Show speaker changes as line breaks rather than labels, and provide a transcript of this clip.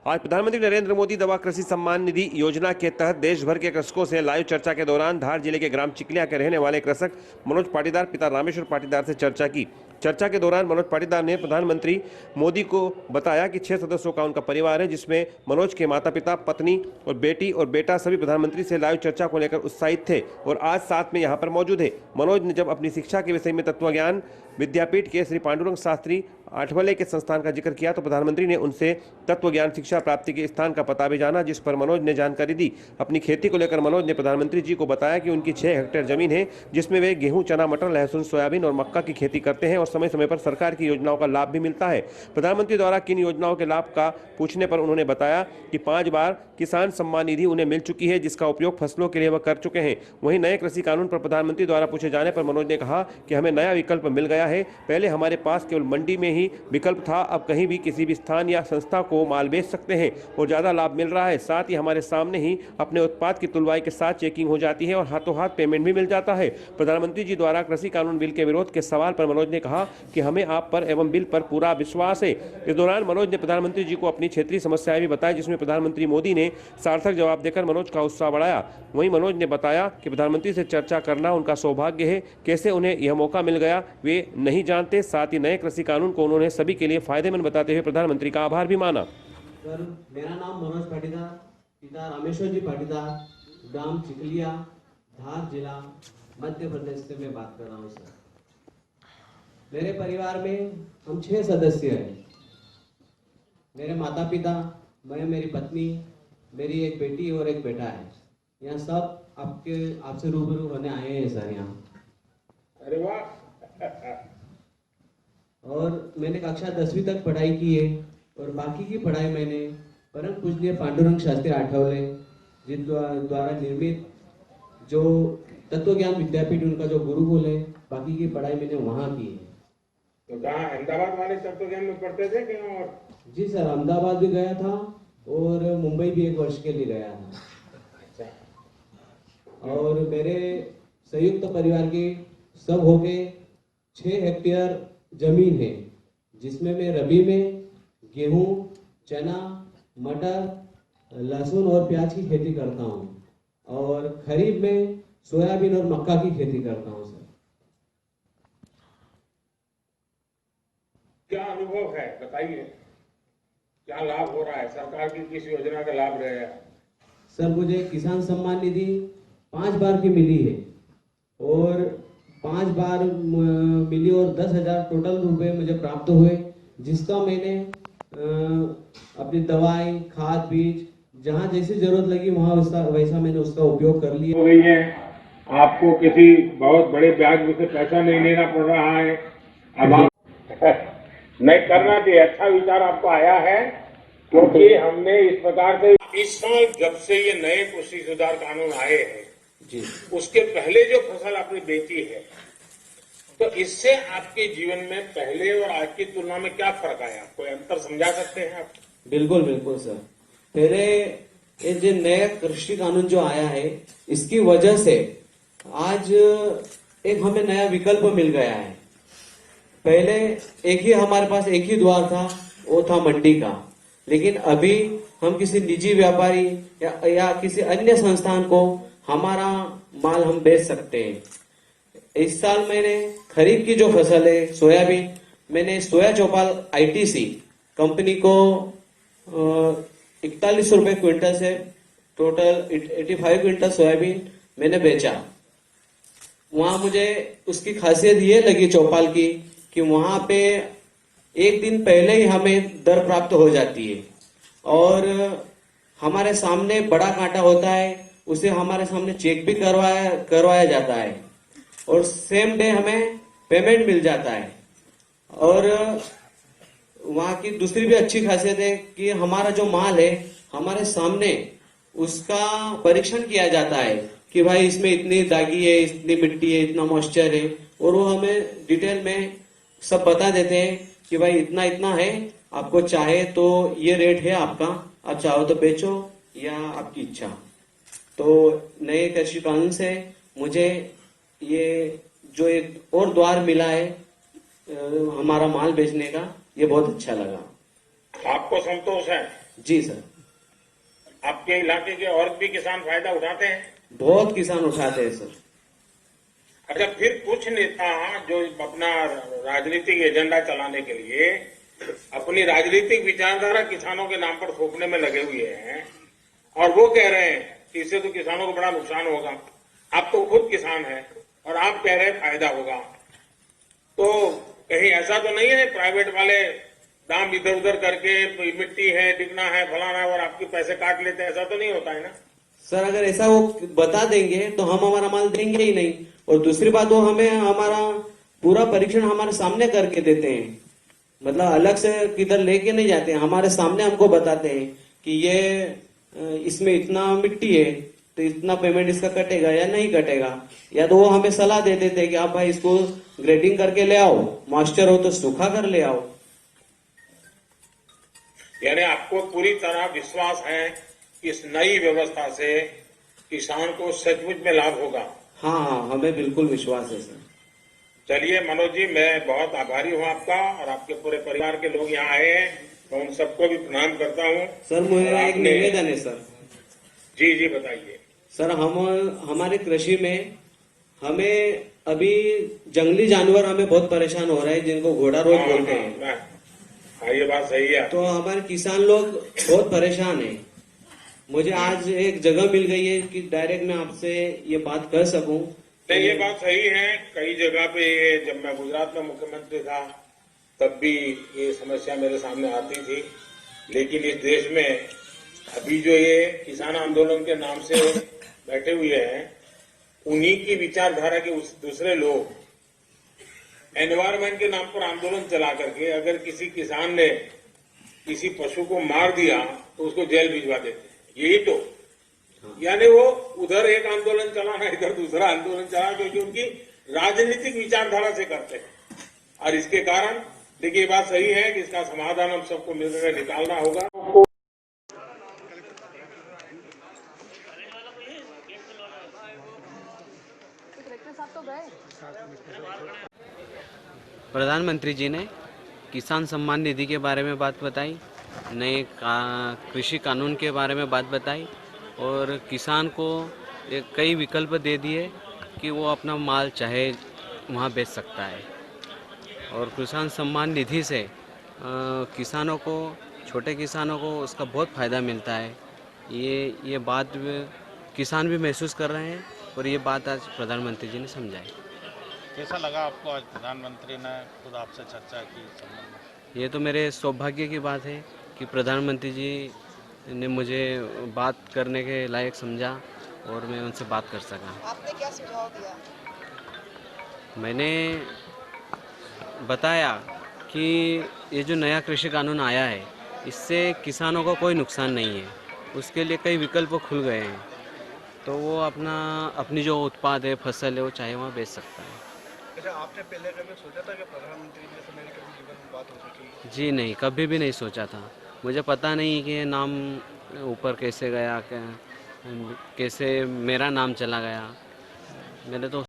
आज प्रधानमंत्री नरेंद्र मोदी दवा कृषि सम्मान निधि योजना के तहत देश भर के कृषकों से लाइव चर्चा के दौरान धार जिले के ग्राम चिकलिया के रहने वाले कृषक मनोज पाटीदार पिता रामेश्वर पाटीदार से चर्चा की। चर्चा के दौरान मनोज पाटीदार ने प्रधानमंत्री मोदी को बताया कि 6 सदस्यों का उनका परिवार है, जिसमें मनोज के माता पिता, पत्नी और बेटी और बेटा सभी प्रधानमंत्री से लाइव चर्चा को लेकर उत्साहित थे और आज साथ में यहाँ पर मौजूद है। मनोज ने जब अपनी शिक्षा के विषय में तत्वज्ञान विद्यापीठ के श्री पांडुरंग शास्त्री आठवले के संस्थान का जिक्र किया तो प्रधानमंत्री ने उनसे तत्वज्ञान शिक्षा प्राप्ति के स्थान का पता भी जाना, जिस पर मनोज ने जानकारी दी। अपनी खेती को लेकर मनोज ने प्रधानमंत्री जी को बताया कि उनकी 6 हेक्टेयर जमीन है, जिसमें वे गेहूं, चना, मटर, लहसुन, सोयाबीन और मक्का की खेती करते हैं और समय समय पर सरकार की योजनाओं का लाभ भी मिलता है। प्रधानमंत्री द्वारा किन योजनाओं के लाभ का पूछने पर उन्होंने बताया कि 5 बार किसान सम्मान निधि उन्हें मिल चुकी है, जिसका उपयोग फसलों के लिए वह कर चुके हैं। वहीं नए कृषि कानून पर प्रधानमंत्री द्वारा पूछे जाने पर मनोज ने कहा कि हमें नया विकल्प मिल गया है। पहले हमारे पास केवल मंडी में ही विकल्प था, अब कहीं भी किसी भी स्थान या संस्था को माल बेच सकते हैं और ज़्यादा लाभ मिल रहा है। साथ ही हमारे सामने ही अपने उत्पाद की तुलवाई के साथ चेकिंग हो जाती है और हाथों हाथ पेमेंट भी मिल जाता है। प्रधानमंत्री जी द्वारा कृषि कानून बिल के विरोध के सवाल पर मनोज ने कहा कि हमें आप पर एवं बिल पर पूरा विश्वास है। इस दौरान मनोज ने प्रधानमंत्री जी को अपनी क्षेत्रीय समस्याएं भी बताई, जिसमें प्रधानमंत्री मोदी ने सार्थक जवाब देकर मनोज का उत्साह बढ़ाया। वहीं मनोज ने बताया कि प्रधानमंत्री से चर्चा करना उनका सौभाग्य है, कैसे उन्हें यह मौका मिल गया वे नहीं जानते। साथ ही नए कृषि कानून को उन्होंने सभी के लिए फायदेमंद बताते हुए प्रधानमंत्री का आभार भी माना।
सर, मेरा नाम मनोज पाटीदार, पिता रामेश्वर जी पाटीदार, ग्राम चिकलिया, धार जिला, मध्य प्रदेश से मैं बात कर रहा हूँ। सर, मेरे परिवार में हम 6 सदस्य हैं। मेरे माता पिता, मैं, मेरी पत्नी, मेरी एक बेटी और एक बेटा है। यहाँ सब आपसे रूबरू होने आए हैं सर यहाँ।
अरे वाह।
और मैंने कक्षा 10वीं तक पढ़ाई की है और बाकी की पढ़ाई मैंने परम पूजनीय पांडुरंग शास्त्री आठवले जी द्वारा निर्मित जो तत्वज्ञान विद्यापीठ उनका जो गुरुकुल है, बाकी की पढ़ाई मैंने वहाँ की है।
तो कहाँ अहमदाबाद वाले तत्वज्ञान में पढ़ते थे कहीं और?
जी सर, अहमदाबाद भी गया था और मुंबई भी 1 वर्ष के लिए गया था। और मेरे संयुक्त परिवार के सब होके 6 हेक्टेयर जमीन है, जिसमें मैं रबी में गेहूं, चना, मटर, लहसुन और प्याज की खेती करता हूं और खरीफ में सोयाबीन और मक्का की खेती करता हूं। सर,
क्या अनुभव है बताइए, क्या लाभ हो रहा है? सरकार की किस योजना का लाभ रहेगा?
सर, मुझे किसान सम्मान निधि 5 बार की मिली है और 5 बार मिली और 10,000 टोटल रुपए मुझे प्राप्त हुए, जिसका मैंने अपनी दवाई, खाद, बीज जहाँ जैसी जरूरत लगी वहाँ वैसा मैंने उसका उपयोग कर लिया।
हो गई है, आपको किसी बहुत बड़े ब्याज में से पैसा नहीं लेना पड़ रहा है। अब आप नहीं करना चाहिए, अच्छा विचार आपको आया है, क्योंकि हमने इस प्रकार से इस साल जब से ये नए कृषि सुधार कानून आए हैं
जी,
उसके पहले जो फसल आपने बेची है, तो इससे आपके जीवन में पहले और आज की तुलना में क्या फर्क आया? कोई अंतर समझा सकते हैं आप?
बिल्कुल बिल्कुल सर। पहले ये जो नया कृषि कानून जो आया है, इसकी वजह से आज एक हमें नया विकल्प मिल गया है। पहले एक ही हमारे पास एक ही द्वार था, वो था मंडी का, लेकिन अभी हम किसी निजी व्यापारी या किसी अन्य संस्थान को हमारा माल हम बेच सकते हैं। इस साल मैंने खरीफ की जो फसल है सोयाबीन, मैंने सोया चौपाल आईटीसी कंपनी को 41 रुपए क्विंटल से टोटल 85 क्विंटल सोयाबीन मैंने बेचा। वहां मुझे उसकी खासियत ये लगी चौपाल की कि वहां पे एक दिन पहले ही हमें दर प्राप्त हो जाती है और हमारे सामने बड़ा कांटा होता है, उसे हमारे सामने चेक भी करवाया जाता है और सेम डे हमें पेमेंट मिल जाता है। और वहाँ की दूसरी भी अच्छी खासियत है कि हमारा जो माल है हमारे सामने उसका परीक्षण किया जाता है कि भाई इसमें इतनी दागी है, इतनी मिट्टी है, इतना मॉइस्चर है, और वो हमें डिटेल में सब बता देते हैं कि भाई इतना इतना है, आपको चाहे तो ये रेट है आपका, आप चाहो तो बेचो या आपकी इच्छा। तो नए कृषि कानून से मुझे ये जो एक और द्वार मिला है हमारा माल बेचने का, ये बहुत अच्छा लगा।
आपको संतोष है?
जी सर,
आपके इलाके के और भी किसान फायदा उठाते हैं?
बहुत किसान उठाते हैं सर।
अच्छा, फिर कुछ नेता जो अपना राजनीतिक एजेंडा चलाने के लिए अपनी राजनीतिक विचारधारा किसानों के नाम पर थोपने में लगे हुए हैं और वो कह रहे हैं कि इससे तो किसानों को बड़ा नुकसान होगा। आप तो खुद किसान हैं और आप कह रहे हैं फायदा होगा, तो कहीं ऐसा तो नहीं है प्राइवेट वाले दाम इधर उधर करके मिट्टी है, टिकना है, फलाना है और आपके पैसे काट लेते हैं? ऐसा तो नहीं होता है ना?
सर अगर ऐसा वो बता देंगे तो हम हमारा माल देंगे ही नहीं, और दूसरी बात वो हमें हमारा पूरा परीक्षण हमारे सामने करके देते हैं, मतलब अलग से किधर लेके नहीं जाते हैं, हमारे सामने हमको बताते हैं कि ये इसमें इतना मिट्टी है तो इतना पेमेंट इसका कटेगा या नहीं कटेगा, या तो वो हमें सलाह दे देते हैं कि आप भाई इसको ग्रेडिंग करके ले आओ, मॉइस्चर हो तो सूखा कर ले आओ।
यानी आपको पूरी तरह विश्वास है कि इस नई व्यवस्था से किसान को सचमुच में लाभ होगा?
हाँ हाँ, हमें बिल्कुल विश्वास है सर।
चलिए मनोज जी, मैं बहुत आभारी हूँ आपका और आपके पूरे परिवार के लोग यहाँ आए हैं, मैं उन सबको भी प्रणाम करता हूँ।
सर मुझे
और
एक
आपने-
निवेदन है सर।
जी जी बताइए।
सर हम हमारे कृषि में हमें अभी जंगली जानवर हमें बहुत परेशान हो रहे हैं, जिनको घोड़ा रोज बोलते हैं।
हाँ, ये बात सही है।
तो हमारे किसान लोग बहुत परेशान हैं। मुझे आज एक जगह मिल गई है कि डायरेक्ट मैं आपसे ये बात कर सकूं।
नहीं, ये बात सही है। कई जगह पे ये, जब मैं गुजरात में मुख्यमंत्री था तब भी ये समस्या मेरे सामने आती थी, लेकिन इस देश में अभी जो ये किसान आंदोलन के नाम से बैठे हुए हैं, उन्हीं की विचारधारा के उस दूसरे लोग एनवायरमेंट के नाम पर आंदोलन चला करके अगर किसी किसान ने किसी पशु को मार दिया तो उसको जेल भिजवा देते हैं। यही तो, यानी वो उधर एक आंदोलन चलाना, इधर दूसरा आंदोलन चला, क्योंकि उनकी राजनीतिक विचारधारा से करते हैं। और इसके कारण देखिए, ये बात सही है कि इसका समाधान हम सबको मिलकर निकालना होगा।
प्रधानमंत्री जी ने किसान सम्मान निधि के बारे में बात बताई, नए कृषि कानून के बारे में बात बताई और किसान को कई विकल्प दे दिए कि वो अपना माल चाहे वहाँ बेच सकता है। और किसान सम्मान निधि से किसानों को, छोटे किसानों को उसका बहुत फ़ायदा मिलता है। ये बात किसान भी महसूस कर रहे हैं और ये बात आज प्रधानमंत्री जी ने समझाई।
कैसा लगा आपको आज प्रधानमंत्री ने खुद आपसे चर्चा की इस संबंध में?
ये तो मेरे सौभाग्य की बात है कि प्रधानमंत्री जी ने मुझे बात करने के लायक समझा और मैं उनसे बात कर सका।
आपने क्या सुझाव दिया?
मैंने बताया कि ये जो नया कृषि कानून आया है, इससे किसानों को कोई नुकसान नहीं है, उसके लिए कई विकल्प खुल गए हैं, तो वो अपनी जो उत्पाद है, फसल है, वो चाहे वहाँ बेच सकता है।
अच्छा, आपने पहले कभी सोचा था कि प्रधानमंत्री जी से मेरी कभी जीवन में बात हो सकेगी?
जी नहीं, कभी भी नहीं सोचा था। मुझे पता नहीं कि ये नाम ऊपर कैसे गया, कैसे मेरा नाम चला गया। मैंने तो